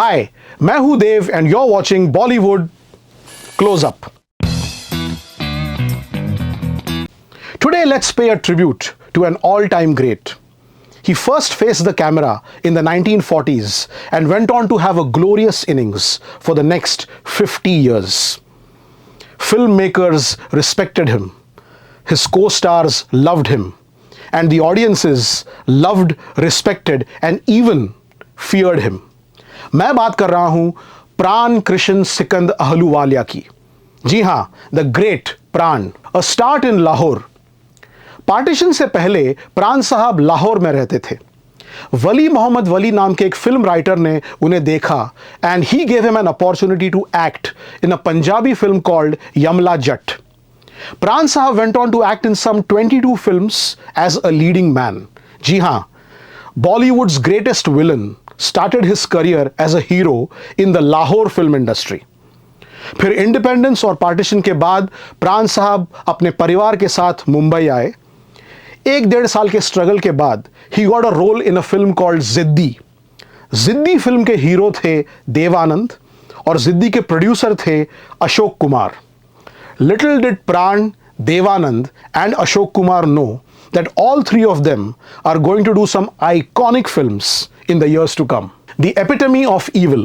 हाय, मैं हूं देव and you're watching Bollywood Close Up. Today let's pay a tribute to an all-time great. He first faced the camera in the 1940s and went on to have a glorious innings for the next 50 years. Filmmakers respected him, his co-stars loved him, and the audiences loved, respected and even feared him. मैं बात कर रहा हूं प्राण कृष्ण सिकंद अहलूवालिया की. जी हां, the great प्राण. A start in Lahore. Partition से पहले प्राण साहब लाहौर में रहते थे. वली मोहम्मद वली नाम के एक फिल्म राइटर ने उन्हें देखा and he gave him an opportunity to act in a Punjabi film called Yamla Jatt. Pran sahab went on to act in some 22 films as a leading man. जी हां, Bollywood's greatest villain started his career as a hero in the Lahore film industry. फिर independence और partition के बाद प्राण साहब अपने परिवार के साथ मुंबई आए. 1-1.5 साल के स्ट्रगल के बाद he got a role in a film called जिद्दी. जिद्दी फिल्म के हीरो थे देवानंद और जिद्दी के प्रोड्यूसर थे Ashok Kumar. Little did Pran, Devanand and Ashok Kumar know that all three of them are going to do some iconic films in the years to come. The epitome of evil.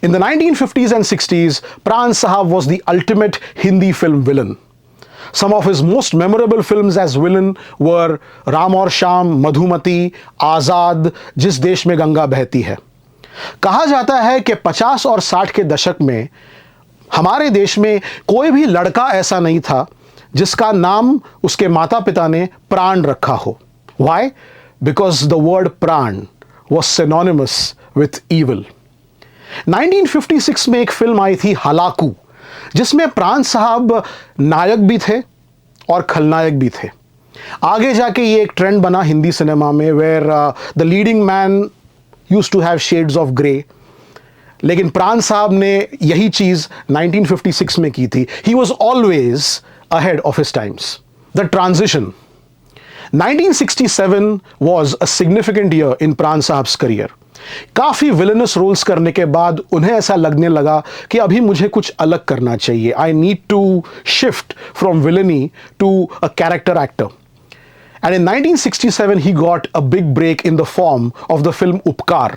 In the 1950s and 60s, Pran Sahab was the ultimate Hindi film villain. Some of his most memorable films as villain were Ram aur Shyam, Madhumati, Azad, जिस देश में गंगा बहती है. कहा जाता है कि 50 और 60 के दशक में हमारे देश में कोई भी लड़का ऐसा नहीं था जिसका नाम उसके माता पिता ने प्राण रखा हो. Why? Because the word प्राण was synonymous with evil. 1956 में एक फिल्म आई थी हलाकू, जिसमें प्राण साहब नायक भी थे और खलनायक भी थे. आगे जाके ये एक ट्रेंड बना हिंदी सिनेमा में where the leading man used to have shades of grey. लेकिन प्राण साहब ने यही चीज 1956 में की थी. He was always ahead of his times. The transition. 1967 was a significant year in Pran Sahab's career. काफी villainous roles करने के बाद उन्हें ऐसा लगने लगा कि अभी मुझे कुछ अलग करना चाहिए. I need to shift from villainy to a character actor. And in 1967 he got a big break in the form of the film Upkar,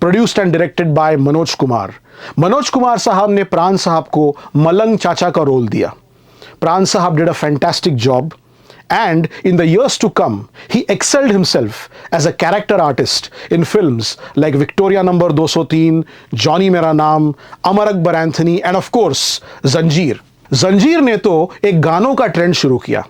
produced and directed by Manoj Kumar. Manoj Kumar साहब ने प्राण साहब को मलंग चाचा का role दिया. Pran Sahab did a fantastic job, and in the years to come, he excelled himself as a character artist in films like Victoria Number 203, Johnny Mera Naam, Amar Akbar Anthony, and of course, Zanjeer. Zanjeer ने तो एक गानों का trend शुरू किया.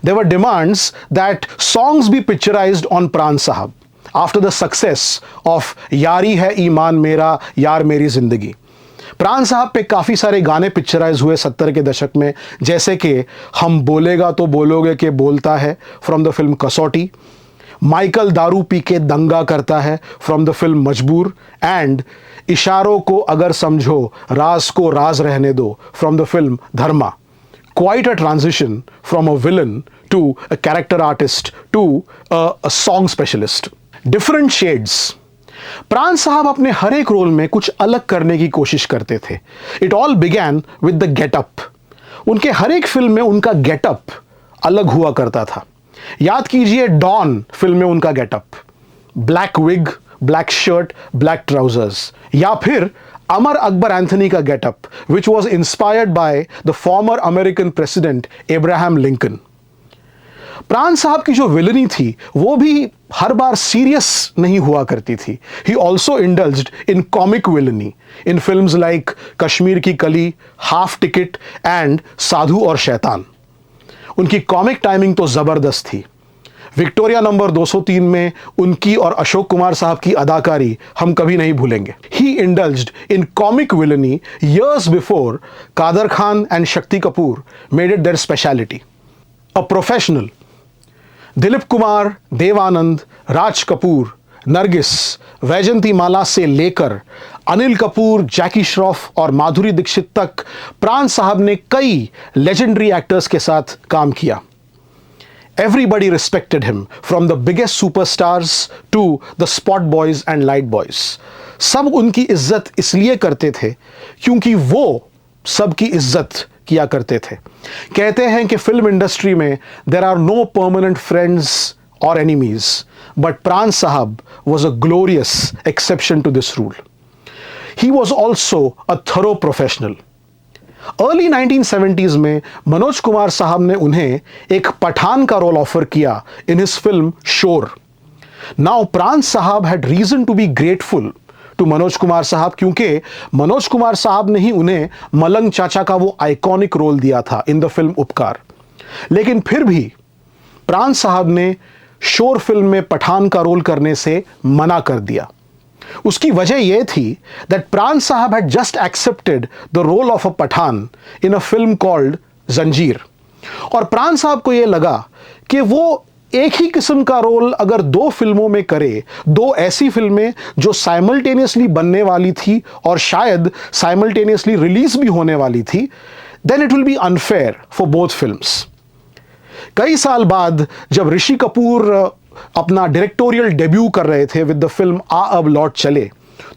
There were demands that songs be picturized on Pran Sahab after the success of यारी है ईमान मेरा यार मेरी जिंदगी. प्राण साहब पे काफ़ी सारे गाने पिक्चराइज हुए 70 के दशक में, जैसे कि हम बोलेगा तो बोलोगे के बोलता है from the film Kasauti, Michael दारू पी के दंगा करता है from the film Majboor, and इशारों को अगर समझो राज को राज रहने दो from the film Dharma. Quite a transition from a villain to a character artist to a song specialist. Different shades. Pran sahab अपने हर एक रोल में कुछ अलग करने की कोशिश करते थे. It all began with the getup. उनके हर एक फिल्म में उनका गेटअप अलग हुआ करता था. याद कीजिए डॉन फिल्म में उनका getup, black wig, black shirt, black trousers. या फिर अमर अकबर एंथनी का getup which was inspired by the former American president Abraham Lincoln. Pran sahab की जो विलनी थी वो भी हर बार सीरियस नहीं हुआ करती थी. He also indulged in comic villainy in films like Kashmir की कली, हाफ टिकट एंड साधु और शैतान. उनकी कॉमिक टाइमिंग तो जबरदस्त थी. विक्टोरिया नंबर 203 में उनकी और अशोक कुमार साहब की अदाकारी हम कभी नहीं भूलेंगे. He indulged in comic villainy years before Kader Khan and Shakti Kapoor made it their speciality. A professional. Dilip Kumar, Dev Anand, Raj Kapoor, Nargis, Vyjayanthimala से लेकर अनिल कपूर, जैकी श्रॉफ और माधुरी दीक्षित तक प्राण साहब ने कई लेजेंडरी एक्टर्स के साथ काम किया. Everybody respected him, from the biggest superstars to the spot boys and light boys. सब उनकी इज्जत इसलिए करते थे क्योंकि वो सबकी इज्जत किया करते थे. कहते हैं कि फिल्म इंडस्ट्री में there are no permanent friends or enemies, but Pran Sahab was a glorious exception to this rule. He was also a thorough professional. Early 1970s में मनोज कुमार साहब ने उन्हें एक पठान का रोल ऑफर किया in his film Shor. Now Pran sahab had reason to be grateful to Manoj Kumar sahab, क्योंकि मनोज कुमार साहब ने ही उन्हें मलंग चाचा का वो आइकॉनिक रोल दिया था इन द फिल्म उपकार. लेकिन फिर भी प्राण साहब ने शोर फिल्म में पठान का रोल करने से मना कर दिया. उसकी वजह यह थी that Pran sahab had just accepted the role of a Pathan in a film called Zanjeer. और प्राण साहब को यह लगा कि वो एक ही किस्म का रोल अगर दो फिल्मों में करे, दो ऐसी फिल्में जो साइमल्टेनियसली बनने वाली थी और शायद साइमल्टेनियसली रिलीज भी होने वाली थी, then it will be unfair for both films. कई साल बाद जब ऋषि कपूर अपना डायरेक्टोरियल डेब्यू कर रहे थे विद द फिल्म आ अब लौट चले,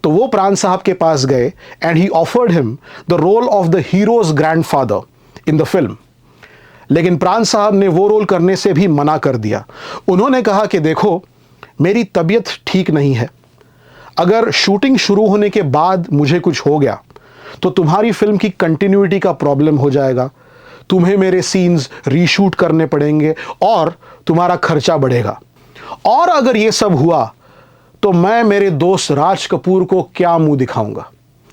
तो वो प्राण साहब के पास गए and he offered him the role of the hero's grandfather in the film. लेकिन प्राण साहब ने वो रोल करने से भी मना कर दिया. उन्होंने कहा कि देखो, मेरी तबीयत ठीक नहीं है, अगर शूटिंग शुरू होने के बाद मुझे कुछ हो गया तो तुम्हारी फिल्म की कंटिन्यूटी का प्रॉब्लम हो जाएगा, तुम्हें मेरे सीन्स रीशूट करने पड़ेंगे और तुम्हारा खर्चा बढ़ेगा. और अगर ये सब हुआ तो मैं मेरे दोस्त राज कपूर को क्या मुंह दिखाऊंगा.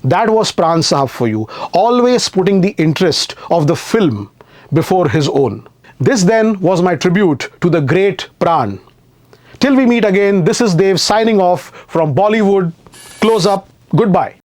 That was Pran sahab for you, always putting the interest of the film before his own. This then was my tribute to the great Pran. Till we meet again, this is Dev signing off from Bollywood. Close up. Goodbye.